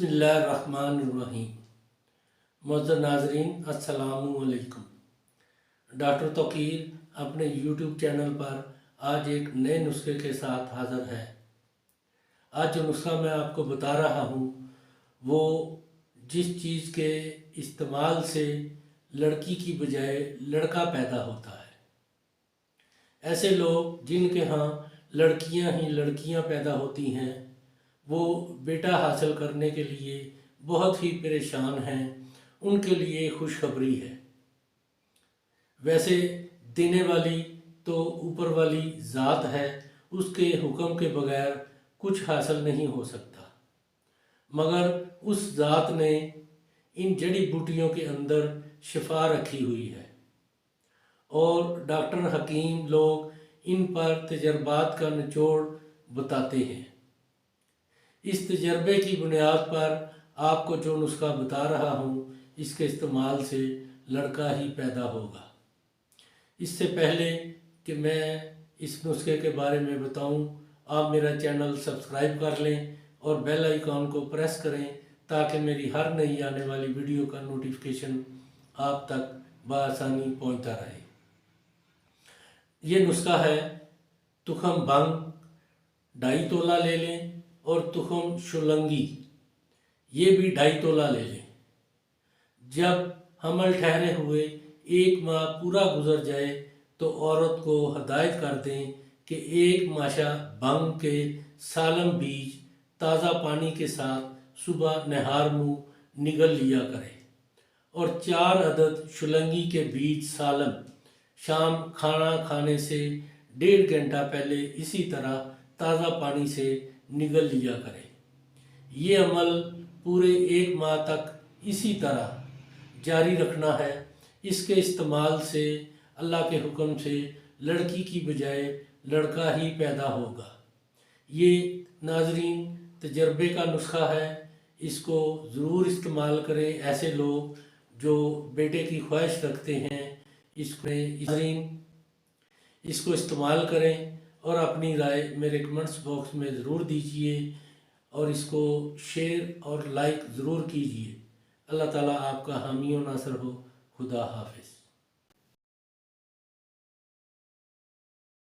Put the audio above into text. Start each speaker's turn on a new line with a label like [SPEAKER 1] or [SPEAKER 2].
[SPEAKER 1] बिस्मिल्लाहिर्रहमानिर्रहीम। मुअज़्ज़ज़ नाज़रीन, अस्सलामु अलैकुम। डॉक्टर तौक़ीर अपने यूट्यूब चैनल पर आज एक नए नुस्खे के साथ हाज़िर है। आज जो नुस्खा मैं आपको बता रहा हूँ वो जिस चीज़ के इस्तेमाल से लड़की की बजाय लड़का पैदा होता है। ऐसे लोग जिनके यहाँ लड़कियाँ ही लड़कियाँ पैदा होती हैं वो बेटा हासिल करने के लिए बहुत ही परेशान हैं, उनके लिए खुशखबरी है। वैसे देने वाली तो ऊपर वाली ज़ात है, उसके हुक्म के बगैर कुछ हासिल नहीं हो सकता, मगर उस ज़ात ने इन जड़ी बूटियों के अंदर शिफा रखी हुई है और डॉक्टर हकीम लोग इन पर तजर्बात का निचोड़ बताते हैं। इस तजर्बे की बुनियाद पर आपको जो नुस्खा बता रहा हूँ, इसके इस्तेमाल से लड़का ही पैदा होगा। इससे पहले कि मैं इस नुस्खे के बारे में बताऊँ, आप मेरा चैनल सब्सक्राइब कर लें और बेल आइकॉन को प्रेस करें ताकि मेरी हर नई आने वाली वीडियो का नोटिफिकेशन आप तक बआसानी पहुँचता रहे। ये नुस्खा है, तुखम भंग 2.5 तोला ले लें और तुखम शुलंगी ये भी 2.5 तोला ले लें। जब हमल ठहरे हुए 1 माह पूरा गुजर जाए तो औरत को हदायत कर दें कि 1 माशा भंग के सालम बीज ताज़ा पानी के साथ सुबह नहार मुँह निगल लिया करें और 4 अदद शुलंगी के बीज सालम शाम खाना खाने से 1.5 घंटा पहले इसी तरह ताज़ा पानी से निगल लिया करें। ये अमल पूरे 1 माह तक इसी तरह जारी रखना है। इसके इस्तेमाल से अल्लाह के हुक्म से लड़की की बजाय लड़का ही पैदा होगा। ये नाजरीन तजर्बे का नुस्खा है, इसको ज़रूर इस्तेमाल करें। ऐसे लोग जो बेटे की ख्वाहिश रखते हैं इसको इस्तेमाल करें और अपनी राय मेरे कमेंट्स बॉक्स में ज़रूर दीजिए और इसको शेयर और लाइक ज़रूर कीजिए। अल्लाह ताला आपका हामी व नासर हो। खुदा हाफिज़।